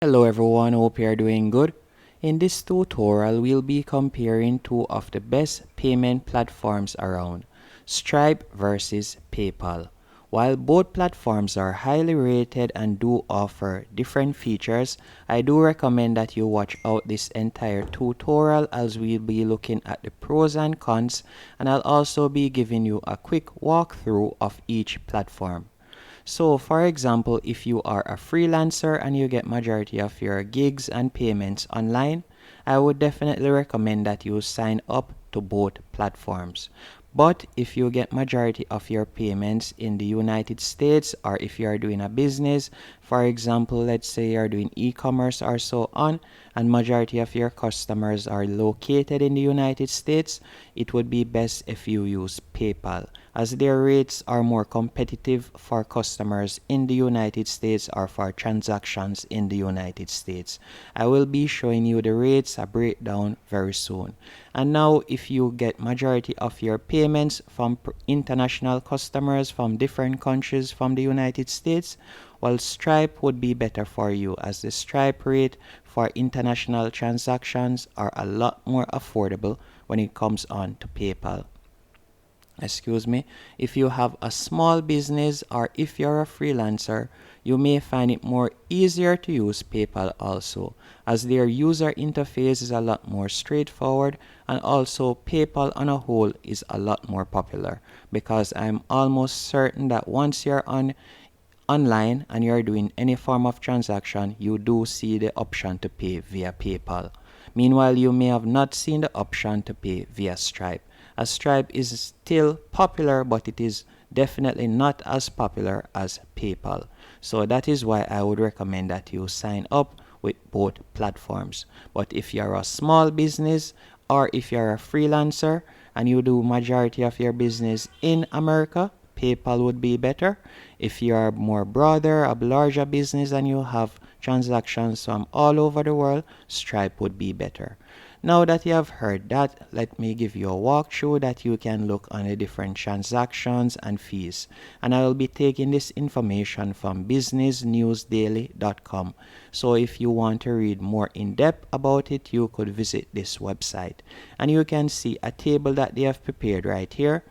Hello everyone, hope you are doing good. In this tutorial, we'll be comparing two of the best payment platforms around, Stripe versus PayPal. While both platforms are highly rated and do offer different features, I do recommend that you watch out this entire tutorial as we'll be looking at the pros and cons, and I'll also be giving you a quick walkthrough of each platform. So for example, if you are a freelancer and you get majority of your gigs and payments online, I would definitely recommend that you sign up to both platforms. But if you get majority of your payments in the United States, or if you are doing a business, for example, let's say you're doing e-commerce or so on, and majority of your customers are located in the United States, it would be best if you use PayPal, as their rates are more competitive for customers in the United States or for transactions in the United States. I will be showing you the rates, a breakdown very soon. And now if you get majority of your payments from international customers from different countries from the United States, well, Stripe would be better for you, as the Stripe rate for international transactions are a lot more affordable when it comes on to PayPal. Excuse me. If you have a small business or if you're a freelancer, you may find it more easier to use PayPal also, as their user interface is a lot more straightforward, and also PayPal on a whole is a lot more popular, because I'm almost certain that once you're online and you're doing any form of transaction, you do see the option to pay via PayPal. Meanwhile, you may have not seen the option to pay via Stripe. As Stripe is still popular, but it is definitely not as popular as PayPal. So that is why I would recommend that you sign up with both platforms. But if you're a small business or if you're a freelancer and you do majority of your business in America, PayPal would be better. If you are more broader, a larger business, and you have transactions from all over the world, Stripe would be better. Now that you have heard that, let me give you a walkthrough that you can look on the different transactions and fees. And I will be taking this information from businessnewsdaily.com. So if you want to read more in depth about it, you could visit this website. And you can see a table that they have prepared right here.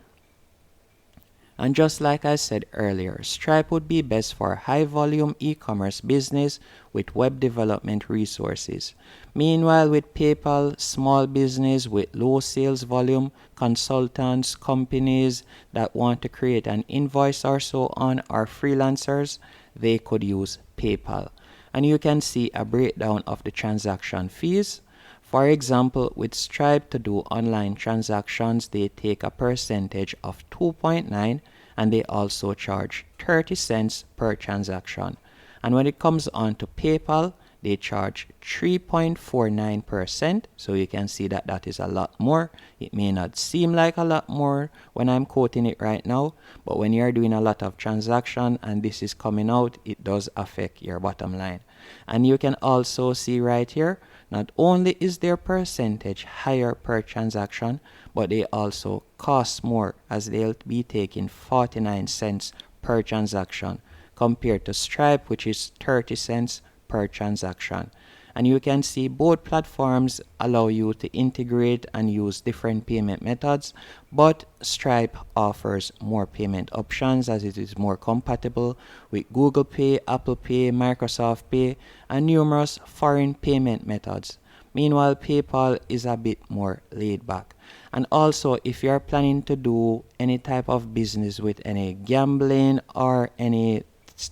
And just like I said earlier, Stripe would be best for high volume e-commerce business with web development resources. Meanwhile, with PayPal, small business with low sales volume, consultants, companies that want to create an invoice or so on, or freelancers, they could use PayPal. And you can see a breakdown of the transaction fees. For example, with Stripe to do online transactions, they take a percentage of 2.9, and they also charge 30 cents per transaction. And when it comes on to PayPal, they charge 3.49%. So you can see that that is a lot more. It may not seem like a lot more when I'm quoting it right now, but when you're doing a lot of transaction and this is coming out, it does affect your bottom line. And you can also see right here, not only is their percentage higher per transaction, but they also cost more, as they'll be taking 49 cents per transaction compared to Stripe, which is 30 cents per transaction. And you can see both platforms allow you to integrate and use different payment methods, but Stripe offers more payment options as it is more compatible with Google Pay, Apple Pay, Microsoft Pay, and numerous foreign payment methods. Meanwhile, PayPal is a bit more laid back. And also, if you're planning to do any type of business with any gambling or any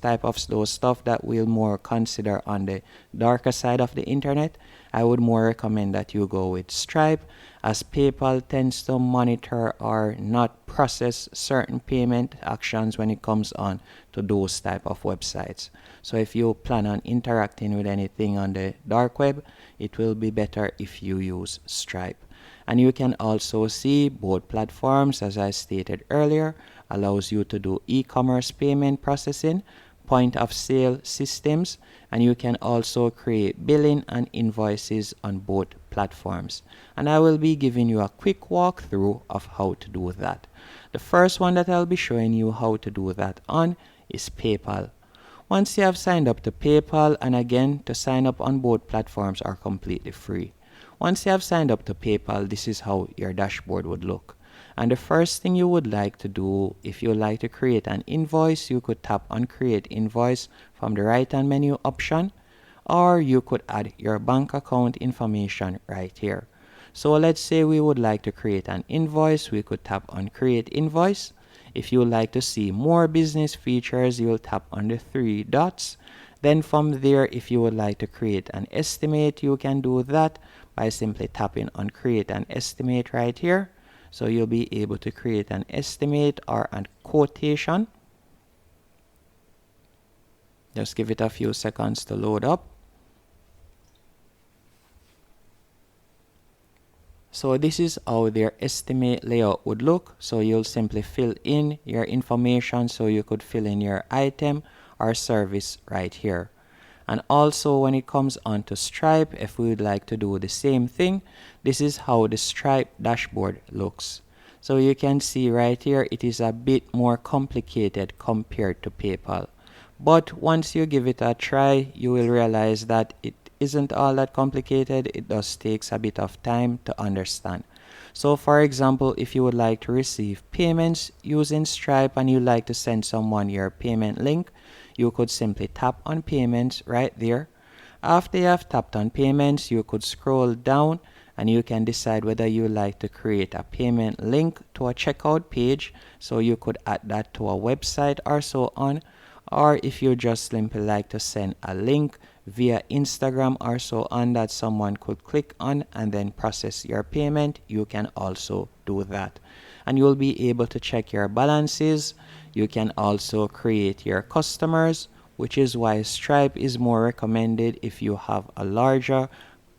type of those stuff that we'll more consider on the darker side of the internet, I would more recommend that you go with Stripe, as PayPal tends to monitor or not process certain payment actions when it comes on to those type of websites. So if you plan on interacting with anything on the dark web, it will be better if you use Stripe. And you can also see both platforms, as I stated earlier, allows you to do e-commerce payment processing, point of sale systems, and you can also create billing and invoices on both platforms. And I will be giving you a quick walkthrough of how to do that. The first one that I'll be showing you how to do that on is PayPal. Once you have signed up to PayPal, and again, to sign up on both platforms are completely free. Once you have signed up to PayPal, this is how your dashboard would look. And the first thing you would like to do, if you would like to create an invoice, you could tap on Create Invoice from the right hand menu option, or you could add your bank account information right here. So let's say we would like to create an invoice, we could tap on Create Invoice. If you would like to see more business features, you'll tap on the three dots. Then from there, if you would like to create an estimate, you can do that by simply tapping on Create an Estimate right here. So you'll be able to create an estimate or a quotation. Just give it a few seconds to load up. So this is how their estimate layout would look. So you'll simply fill in your information, so you could fill in your item or service right here. And also when it comes onto Stripe, if we would like to do the same thing, this is how the Stripe dashboard looks. So you can see right here, it is a bit more complicated compared to PayPal. But once you give it a try, you will realize that it isn't all that complicated. It just takes a bit of time to understand. So for example, if you would like to receive payments using Stripe and you'd like to send someone your payment link, you could simply tap on payments right there. After you have tapped on payments, you could scroll down and you can decide whether you like to create a payment link to a checkout page. So you could add that to a website or so on. Or if you just simply like to send a link via Instagram or so on that someone could click on and then process your payment, you can also do that. And you'll be able to check your balances. You can also create your customers, which is why Stripe is more recommended if you have a larger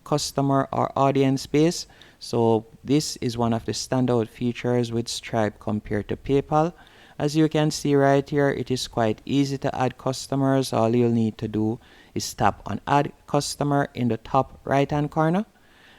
customer or audience base. So this is one of the standout features with Stripe compared to PayPal. As you can see right here, it is quite easy to add customers. All you'll need to do is tap on Add Customer in the top right hand corner.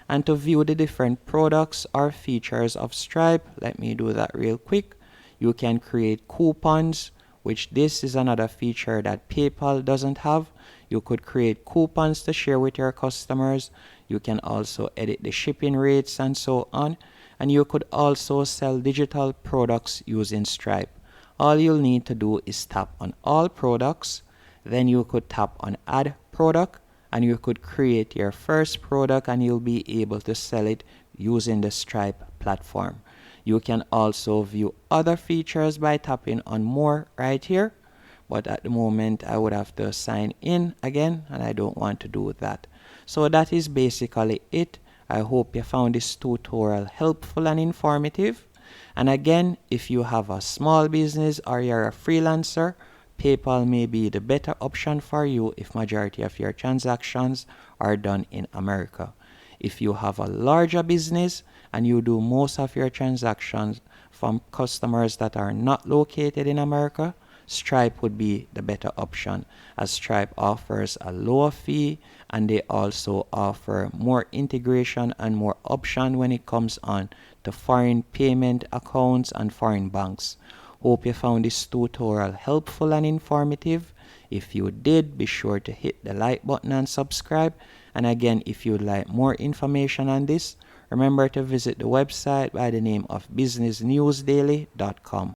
And to view the different products or features of Stripe, let me do that real quick. You can create coupons, which this is another feature that PayPal doesn't have. You could create coupons to share with your customers. You can also edit the shipping rates and so on. And you could also sell digital products using Stripe. All you'll need to do is tap on All Products. Then you could tap on Add Product and you could create your first product and you'll be able to sell it using the Stripe platform. You can also view other features by tapping on More right here. But at the moment, I would have to sign in again and I don't want to do that. So that is basically it. I hope you found this tutorial helpful and informative. And again, if you have a small business or you're a freelancer, PayPal may be the better option for you if majority of your transactions are done in America. If you have a larger business and you do most of your transactions from customers that are not located in America, Stripe would be the better option, as Stripe offers a lower fee and they also offer more integration and more option when it comes on to foreign payment accounts and foreign banks. Hope you found this tutorial helpful and informative. If you did, be sure to hit the like button and subscribe. And again, if you'd like more information on this, remember to visit the website by the name of businessnewsdaily.com.